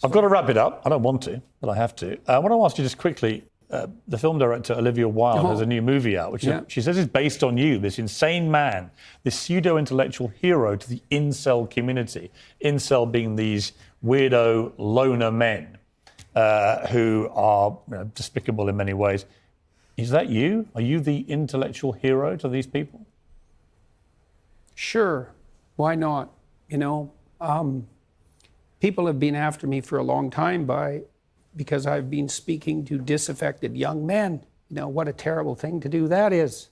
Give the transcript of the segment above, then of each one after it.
I've got to wrap it up. I don't want to, but I have to. I want to ask you just quickly, the film director Olivia Wilde has a new movie out, which she says is based on you, this insane man, this pseudo-intellectual hero to the incel community. Incel being these weirdo loner men who are despicable in many ways. Is that you? Are you the intellectual hero to these people? Sure. Why not? People have been after me for a long time because I've been speaking to disaffected young men. What a terrible thing to do that is.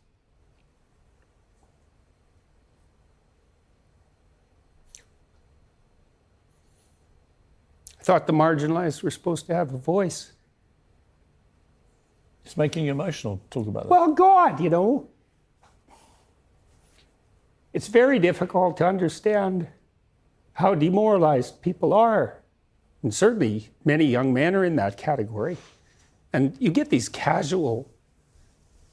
I thought the marginalized were supposed to have a voice. It's making you emotional. Talk about that. Well, God, it's very difficult to understand how demoralized people are. And certainly many young men are in that category. And you get these casual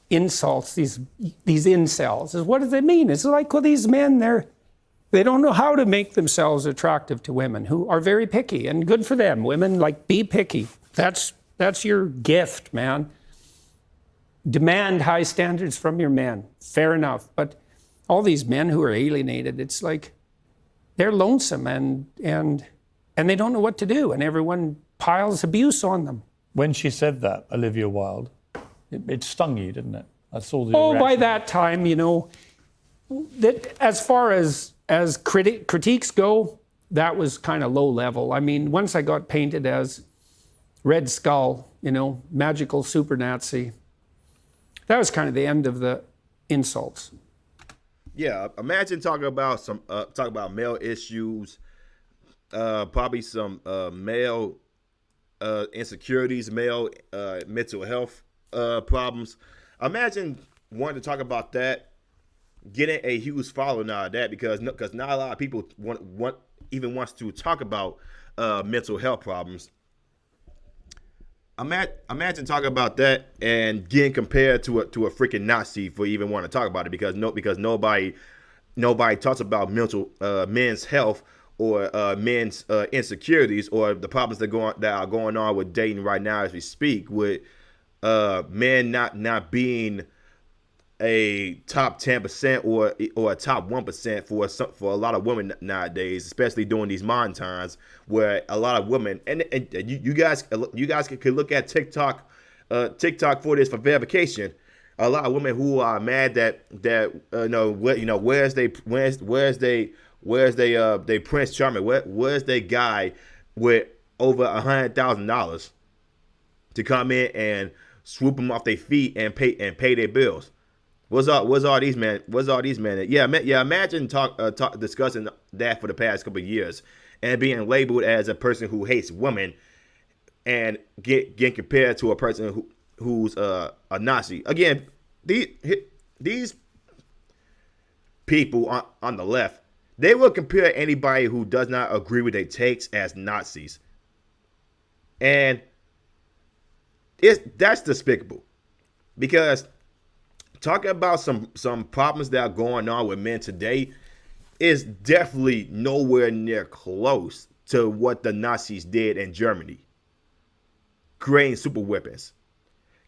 insults, these incels. What does it mean? It's like, well, these men, they don't know how to make themselves attractive to women who are very picky, and good for them. Women, be picky. That's your gift, man. Demand high standards from your men. Fair enough. But all these men who are alienated, it's like they're lonesome and they don't know what to do, and everyone piles abuse on them. When she said that, Olivia Wilde, it stung you, didn't it? I saw the reaction. By that time, that as far as critiques go, that was kind of low level. I mean, once I got painted as Red Skull, magical super Nazi, that was kind of the end of the insults. Yeah, imagine talking about male issues, probably some male insecurities, male mental health problems. Imagine wanting to talk about that, getting a huge following out of that, because not a lot of people wants to talk about mental health problems. Imagine talking about that and getting compared to a freaking Nazi for even wanting to talk about it, because nobody talks about men's health or men's insecurities or the problems that are going on with dating right now as we speak, with men not being a top 10% or a top 1% for a lot of women nowadays, especially during these modern times where a lot of women and you guys could look at TikTok for this for verification. A lot of women who are mad that where's they Prince Charming, where's they guy with over $100,000 to come in and swoop them off their feet and pay their bills. What's all these men? Yeah. Imagine discussing that for the past couple of years and being labeled as a person who hates women and getting compared to a person who's a Nazi. Again, these people on the left, they will compare anybody who does not agree with their takes as Nazis, and that's despicable, because talking about some problems that are going on with men today is definitely nowhere near close to what the Nazis did in Germany, creating super weapons,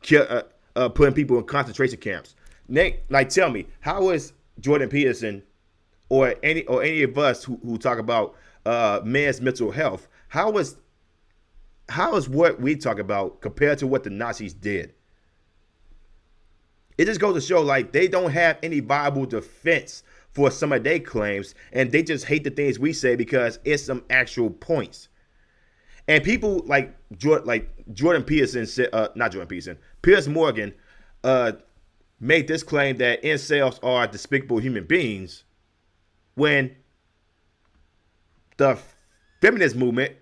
putting people in concentration camps. Nick, tell me, how is Jordan Peterson or any of us who talk about men's mental health, how is what we talk about compared to what the Nazis did? It just goes to show, they don't have any viable defense for some of their claims, and they just hate the things we say because it's some actual points. And people like Jordan Peterson said, not Jordan Peterson, Piers Morgan made this claim that incels are despicable human beings, when the feminist movement,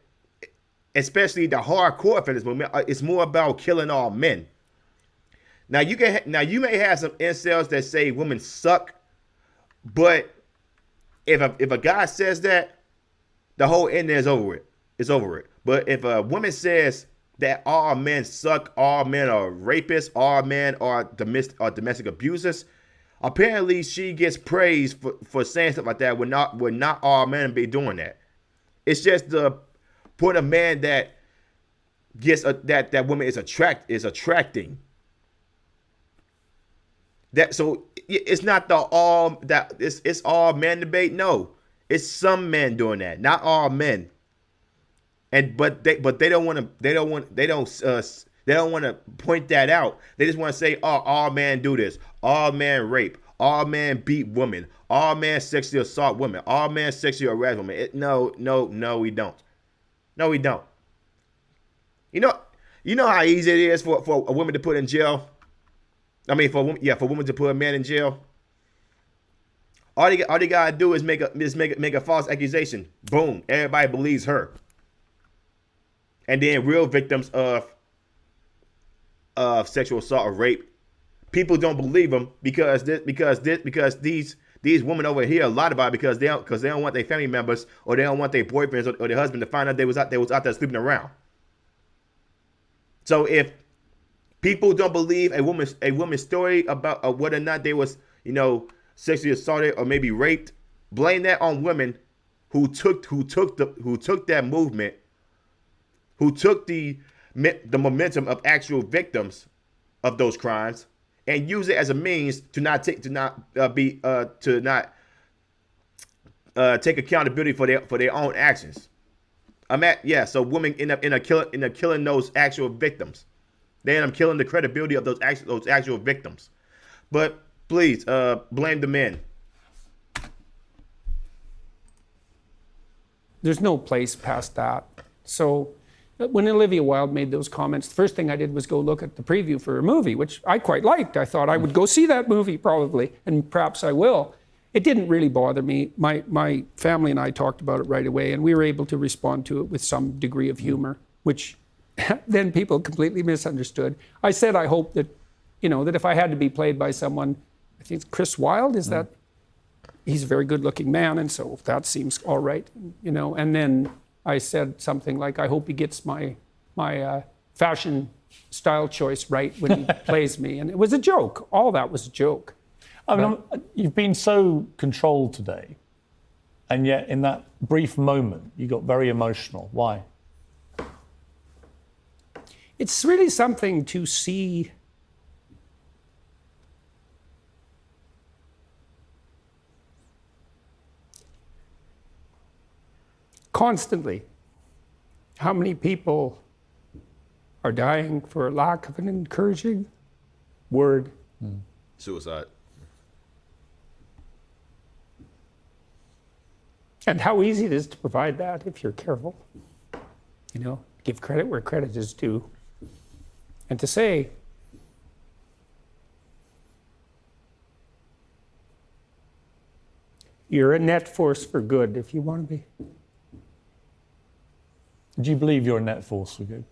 especially the hardcore feminist movement, is more about killing all men. Now you may have some incels that say women suck, but if a guy says that, the whole end is over it. It's over it. But if a woman says that all men suck, all men are rapists, all men are domestic abusers, apparently she gets praised for saying stuff like that. When not all men be doing that. It's just the put a man that gets that woman is attracting. That so it's not the all that it's all men debate. No, it's some men doing that, not all men. And but they don't want to point that out. They just want to say, oh, all men do this, all men rape, all men beat women, all men sexually assault women, all men sexually harass women. No, we don't. No, we don't. You know how easy it is for a woman to put in jail. I mean, for women to put a man in jail. All they gotta do is make a false accusation. Boom, everybody believes her. And then real victims of sexual assault or rape, people don't believe them because these women over here lie about it because they don't want their family members or they don't want their boyfriends or their husband to find out they was out there sleeping around. So people don't believe a woman's story about whether or not they was, sexually assaulted or maybe raped. Blame that on women who took that movement, who took the momentum of actual victims of those crimes and use it as a means to not take accountability for their own actions. So women end up killing those actual victims. They end up killing the credibility of those actual victims. But please, blame the men. There's no place past that. So when Olivia Wilde made those comments, the first thing I did was go look at the preview for her movie, which I quite liked. I thought I would go see that movie probably, and perhaps I will. It didn't really bother me. My family and I talked about it right away, and we were able to respond to it with some degree of humor, which then people completely misunderstood. I said I hope that, that if I had to be played by someone, I think it's Chris Wilde, he's a very good-looking man, and so that seems all right, And then I said something like, I hope he gets my fashion style choice right when he plays me, and it was a joke. All that was a joke. I mean, you've been so controlled today, and yet in that brief moment, you got very emotional. Why? It's really something to see constantly how many people are dying for lack of an encouraging word. Suicide. And how easy it is to provide that if you're careful. Give credit where credit is due. And to say, you're a net force for good if you want to be. Do you believe you're a net force for good?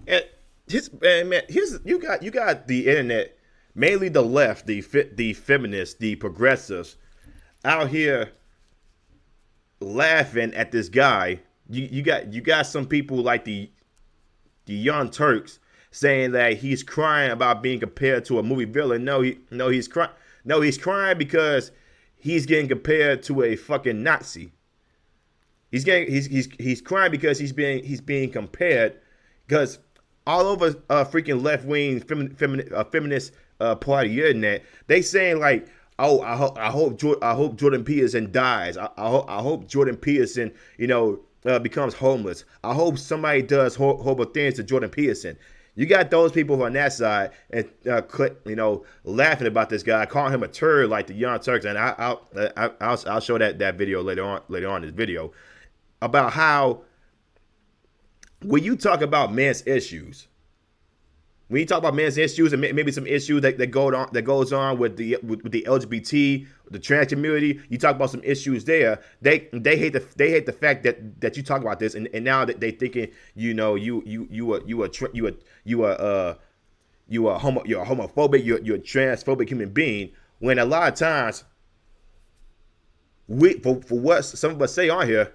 And you got the internet, mainly the left, the feminists, the progressives, out here laughing at this guy. You got some people like the Young Turks saying that he's crying about being compared to a movie villain. He's crying because he's getting compared to a fucking Nazi. He's crying because he's being compared because all over freaking left wing feminist part of the internet, they saying like, oh, I hope Jordan Peterson dies. I hope Jordan Peterson becomes homeless. I hope somebody does horrible things to Jordan Peterson. You got those people on that side and laughing about this guy, calling him a turd like the Young Turks, and I'll show that video later on in this video about how when you talk about men's issues, and maybe some issues that goes on with the LGBT, the trans community, you talk about some issues there. They hate the fact that you talk about this, and now that they thinking you're homophobic, you're a transphobic human being. When a lot of times for what some of us say on here,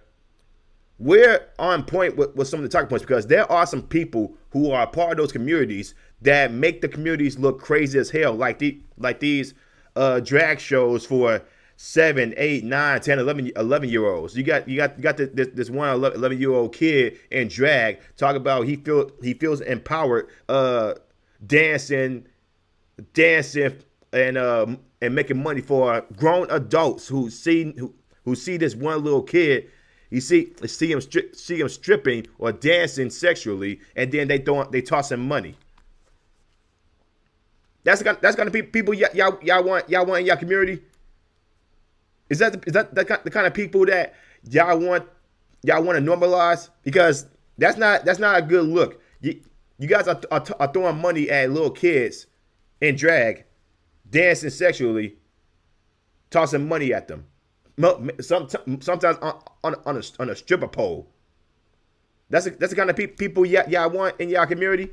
we're on point with some of the talking points because there are some people who are a part of those communities that make the communities look crazy as hell, like these drag shows for 7, 8, 9, 10, 11 year olds. You got this one 11-year-old kid in drag talk about he feels empowered, dancing and making money for grown adults who see this one little kid. You see him stripping or dancing sexually, and then they toss him money. That's gonna be people y'all want in y'all community. Is that the kind of people that y'all want to normalize? Because that's not a good look. You guys are throwing money at little kids in drag, dancing sexually, tossing money at them. Sometimes on a stripper pole. That's the kind of people y'all want in y'all community.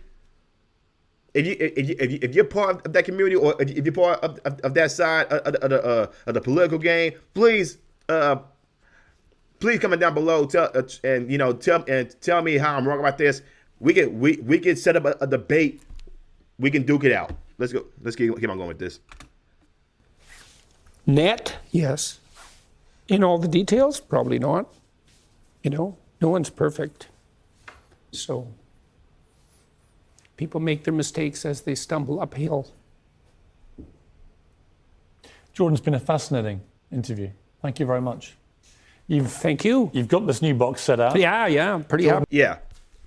If you're part of that community, or if you're part of that side of the political game, please comment down below. Tell me how I'm wrong about this. We can set up a debate. We can duke it out. Let's go. Let's keep on going with this. Net, yes. In all the details, probably not. No one's perfect. So people make their mistakes as they stumble uphill. Jordan, it's been a fascinating interview. Thank you very much. Thank you. You've got this new box set out. Yeah, pretty happy. Yeah.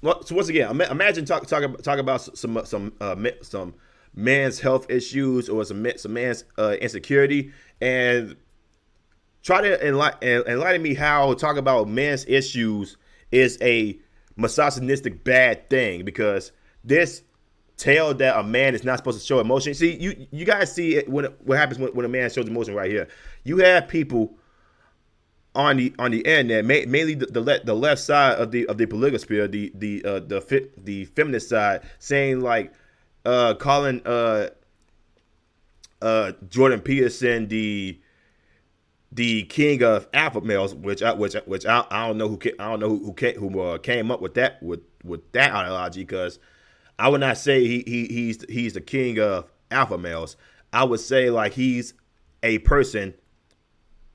Well, so once again, imagine talk about some man's health issues or some man's insecurity, and try to enlighten me how talk about man's issues is a misogynistic bad thing, because this tale that a man is not supposed to show emotion. See, you guys see it what happens when a man shows emotion right here. You have people on the internet, mainly the left side of the political sphere, the feminist side, saying like calling Jordan Peterson the king of alpha males, which I don't know who came up with that ideology, because I would not say he's the king of alpha males. I would say like he's a person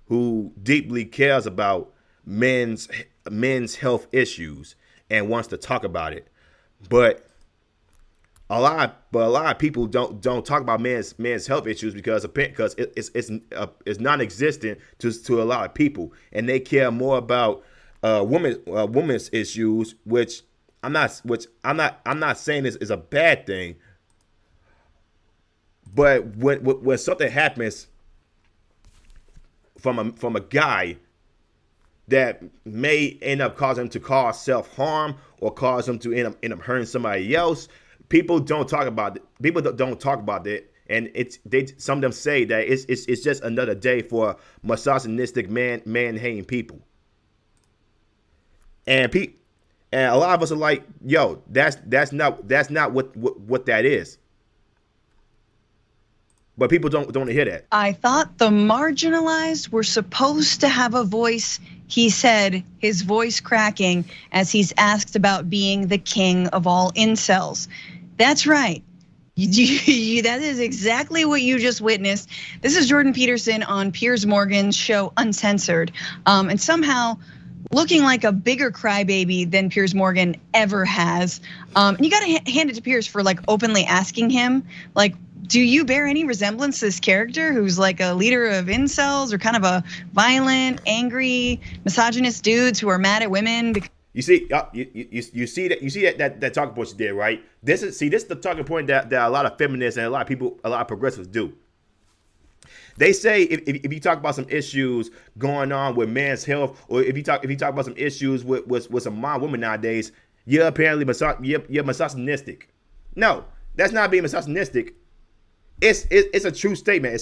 who deeply cares about men's health issues and wants to talk about it. But a lot of people don't talk about men's health issues because it's non-existent to a lot of people, and they care more about women's issues, which I'm not saying is a bad thing. But when something happens from a guy that may end up causing him to cause self-harm or cause him to end up hurting somebody else, people don't talk about it. People don't talk about it, and some of them say that it's just another day for misogynistic man-hating people. And a lot of us are like, yo, that's not what that is. But people don't want to hear that. I thought the marginalized were supposed to have a voice, he said, his voice cracking as he's asked about being the king of all incels. That's right. That is exactly what you just witnessed. This is Jordan Peterson on Piers Morgan's show Uncensored, and somehow looking like a bigger crybaby than Piers Morgan ever has. And you gotta hand it to Piers for like openly asking him, like, do you bear any resemblance to this character who's like a leader of incels or kind of a violent, angry, misogynist dudes who are mad at women? You see that talking point you did, right? This is the talking point that a lot of feminists and a lot of progressives do. They say if you talk about some issues going on with men's health, or if you talk about some issues with some women nowadays, you're apparently you're misogynistic. No, that's not being misogynistic. It's a true statement,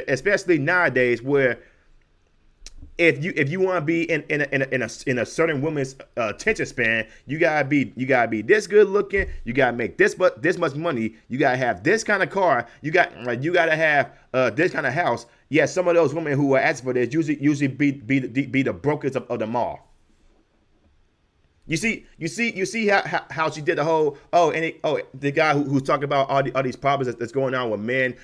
especially nowadays, where if you want to be in a certain woman's attention span, you gotta be this good looking, you gotta make this much money, you gotta have this kind of car, you gotta have this kind of house. Yeah, some of those women who are asking for this usually be the brokers of the mall. You see how she did the whole the guy who's talking about all these problems that's going on with men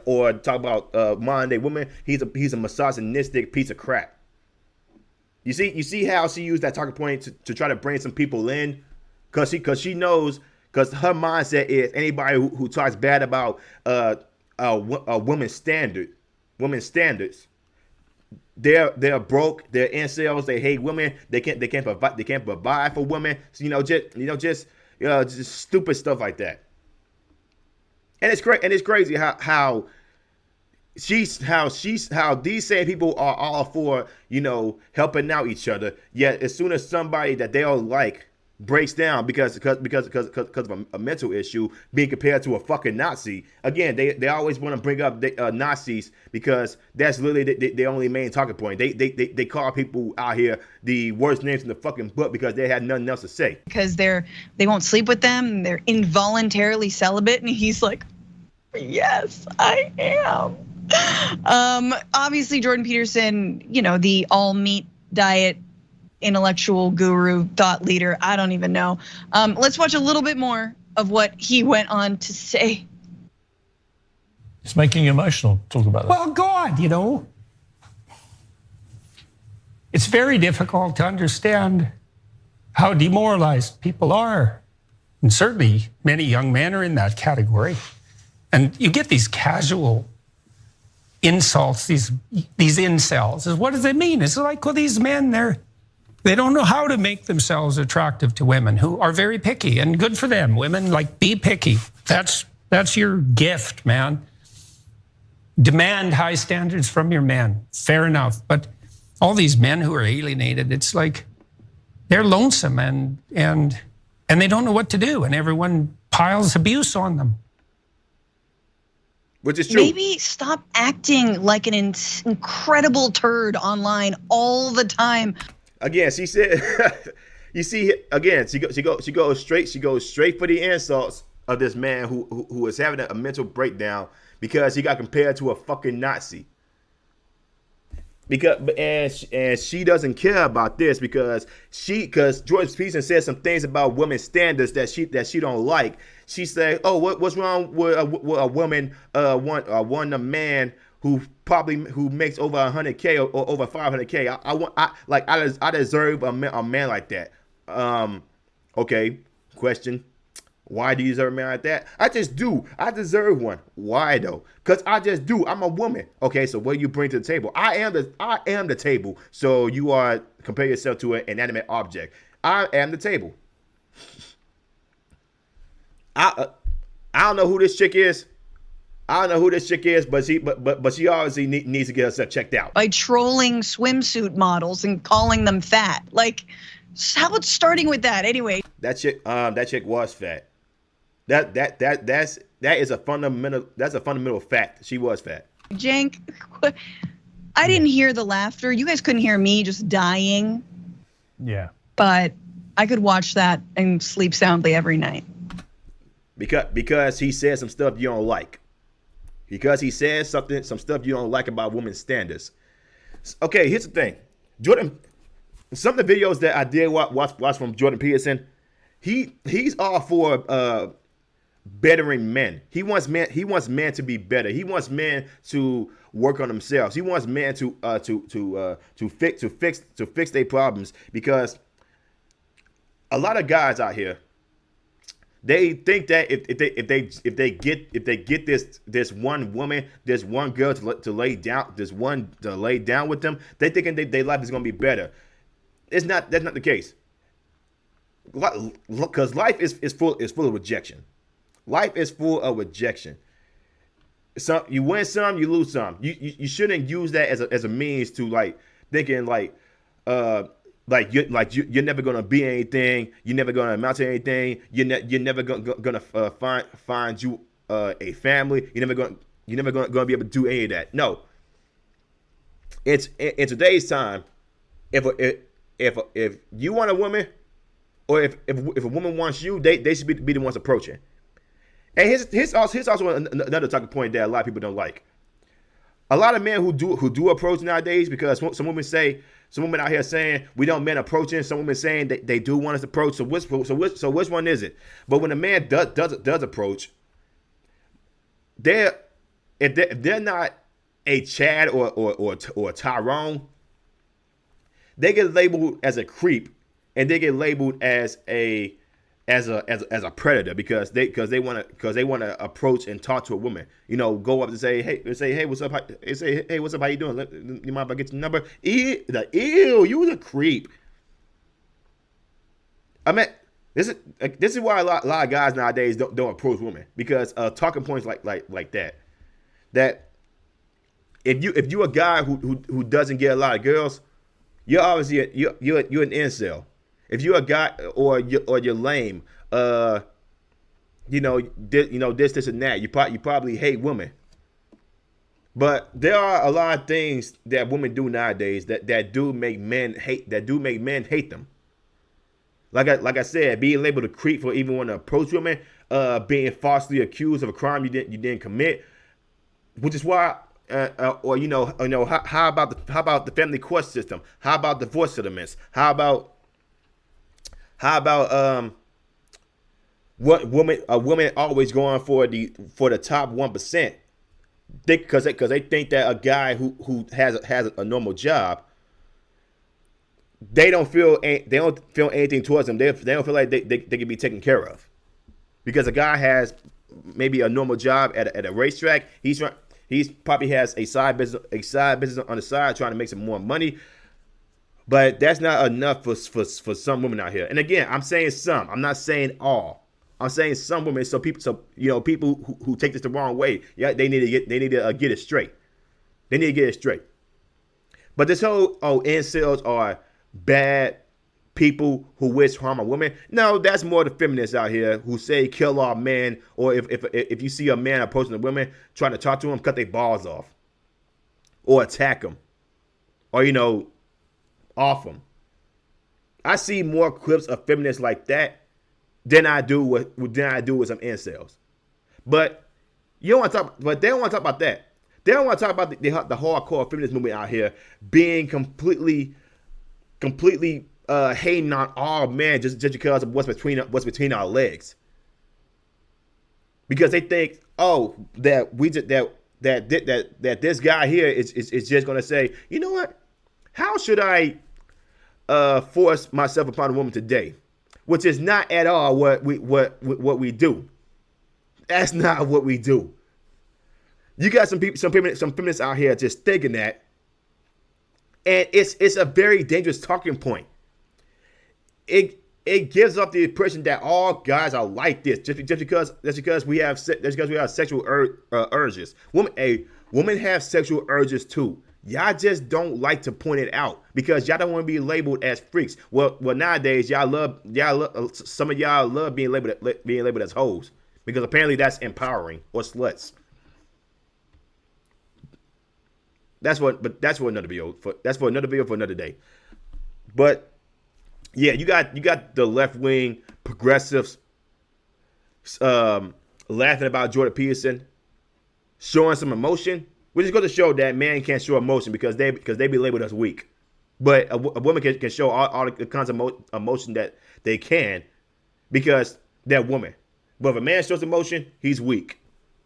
or talk about modern day women. He's a misogynistic piece of crap. You see how she used that talking point to try to bring some people in, because she knows, because her mindset is anybody who talks bad about women's standards. They're broke. They're incels. They hate women. They can't provide for women. So, just stupid stuff like that. And it's crazy how these same people are all for helping out each other. Yet as soon as somebody that they don't like breaks down because of a mental issue, being compared to a fucking Nazi. Again, they always want to bring up Nazis because that's literally their only main talking point. They call people out here the worst names in the fucking book because they had nothing else to say. Because they won't sleep with them. They're involuntarily celibate, and he's like, yes, I am. Obviously, Jordan Peterson, the all meat diet intellectual guru, thought leader, I don't even know. Let's watch a little bit more of what he went on to say. It's making you emotional. Talk about that. Well, God, it's very difficult to understand how demoralized people are. And certainly many young men are in that category. And you get these casual insults, these incels. What does it mean? It's like, well, these men, they don't know how to make themselves attractive to women who are very picky, and good for them. Women, be picky. That's your gift, man. Demand high standards from your men. Fair enough. But all these men who are alienated, it's like they're lonesome and they don't know what to do, and everyone piles abuse on them. Which is true. Maybe stop acting like an incredible turd online all the time. Again, she said, you see, again, she goes straight for the insults of this man who is having a mental breakdown because he got compared to a fucking Nazi. And she doesn't care about this because Jordan Peterson said some things about women's standards that she don't like. She said, "Oh, what's wrong with a woman wanting a man who makes over 100K or over 500K? I deserve a man like that." Okay, question. Why do you deserve a man like that? I just do. I deserve one. Why though? Because I just do. I'm a woman. Okay, so what do you bring to the table? I am the table. So you are compare yourself to an inanimate object. I am the table. I don't know who this chick is. I don't know who this chick is, but she obviously needs to get herself checked out. By trolling swimsuit models and calling them fat. How about starting with that anyway? That chick was fat. That is a fundamental fact. She was fat. Jank, I didn't hear the laughter. You guys couldn't hear me just dying. Yeah. But I could watch that and sleep soundly every night. Because he said some stuff you don't like. Because he said some stuff you don't like about women's standards. Okay, here's the thing. Jordan, some of the videos that I did watch from Jordan Peterson, he's all for bettering men. He wants men to be better. He wants men to work on themselves. He wants men to fix their problems, because a lot of guys out here, they think that if they get this one woman, this one girl to lay down with them, they thinking their life is gonna be better. That's not the case. Because life is full of rejection. Life is full of rejection. So you win some, you lose some. You shouldn't use that as a means to thinking you're never gonna be anything. You're never gonna amount to anything. You're never gonna find you a family. You're never gonna be able to do any of that. No. It's in today's time. If you want a woman, or if a woman wants you, they should be the ones approaching. And here's also another talking point that a lot of people don't like. A lot of men who do approach nowadays, because some women say Some women out here saying we don't men approaching. Some women saying they do want us to approach. So which one is it? But when a man does approach, if they're not a Chad or a Tyrone, they get labeled as a creep, and they get labeled as a predator because they want to approach and talk to a woman. You know, go up and say hey what's up? Say hey what's up? How you doing? You mind if I get your number? Ew, you was a creep. I mean, this is why a lot of guys nowadays don't approach women, because talking points like that. That if you a guy who doesn't get a lot of girls, you're obviously you're an incel. If you're a guy or you're lame, this and that, you probably hate women. But there are a lot of things that women do nowadays that do make men hate them. Like I said, being labeled a creep for even wanting to approach women, being falsely accused of a crime you didn't commit, which is why. How about the family court system? How about divorce settlements? How about what women always going for the top 1%? Because they think that a guy who has a normal job, they don't feel anything towards them. They don't feel like they can be taken care of, because a guy has maybe a normal job at a racetrack. He probably has a side business on the side, trying to make some more money. But that's not enough for some women out here. And again, I'm saying some. I'm not saying all. I'm saying some women. So people who take this the wrong way, yeah, they need to get it straight. They need to get it straight. But this whole incels are bad people who wish harm on women. No, that's more the feminists out here who say kill all men, or if you see a man approaching a woman, trying to talk to him, cut their balls off, or attack them, or off them. I see more clips of feminists like that than I do with some incels. But you don't want to talk. But they don't want to talk about that. They don't want to talk about the hardcore feminist movement out here being completely hating on all men just because of what's between our legs. Because they think, that this guy here is just gonna say, you know what? How should I force myself upon a woman today? Which is not at all what we do. That's not what we do. You got some feminists out here just thinking that, and it's a very dangerous talking point. It gives off the impression that all guys are like this just because we have sexual urges. Women have sexual urges too. Y'all just don't like to point it out because y'all don't want to be labeled as freaks. Well, nowadays some of y'all love being labeled as hoes, because apparently that's empowering, or sluts. That's for another video. That's for another video for another day. But yeah, you got the left wing progressives laughing about Jordan Peterson showing some emotion, which is going to show that man can't show emotion because they be labeled as weak. But a woman can show all the kinds of emotion that they can because they're women. But if a man shows emotion, he's weak.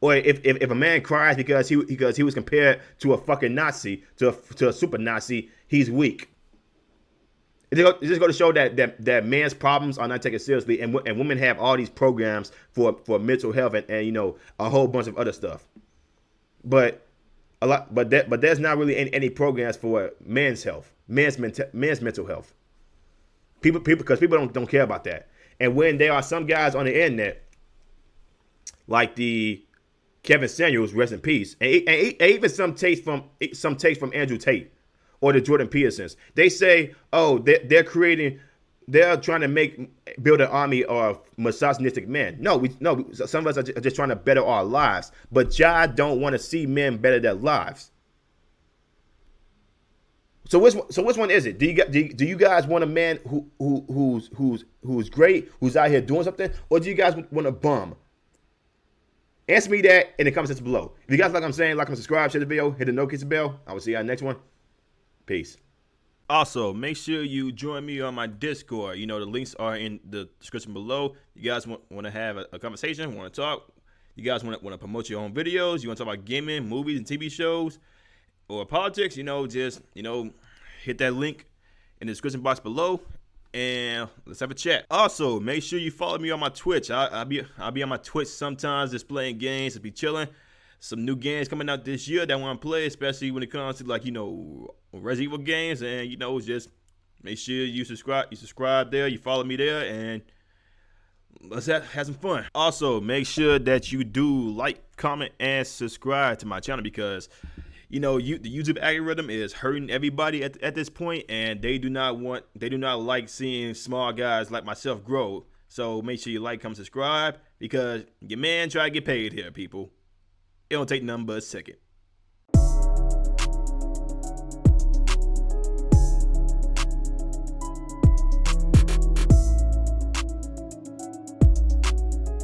Or if a man cries because he was compared to a fucking Nazi, to a super Nazi, he's weak. It's just going to show that man's problems are not taken seriously, and women have all these programs for mental health and a whole bunch of other stuff. But there's not really any programs for men's health, men's mental health. Because people don't care about that. And when there are some guys on the internet, like the Kevin Samuels, rest in peace, and even some takes from Andrew Tate or the Jordan Petersons, they say, they're trying to build an army of misogynistic men. No, some of us are just trying to better our lives, but y'all don't want to see men better their lives. So which one is it? Do you guys want a man who's great, who's out here doing something, or do you guys want a bum? Answer me that in the comment section below. If you guys like what I'm saying, like and subscribe, share the video, hit the notification bell. I will see you on the next one. Peace. Also, make sure you join me on my Discord. You know, the links are in the description below. You guys want to have a conversation, want to talk. You guys want to promote your own videos. You want to talk about gaming, movies, and TV shows, or politics. You know, just, you know, hit that link in the description box below, and let's have a chat. Also, make sure you follow me on my Twitch. I'll be on my Twitch sometimes, just playing games, to be chilling. Some new games coming out this year that I want to play, especially when it comes to, like, you know, Resident Evil games. And, you know, just make sure you subscribe there, you follow me there, and let's have some fun. Also, make sure that you do like, comment, and subscribe to my channel, because, you know, the YouTube algorithm is hurting everybody at this point, and they do not like seeing small guys like myself grow. So make sure you like, comment, subscribe, because your man try to get paid here, people. It don't take nothing but a second.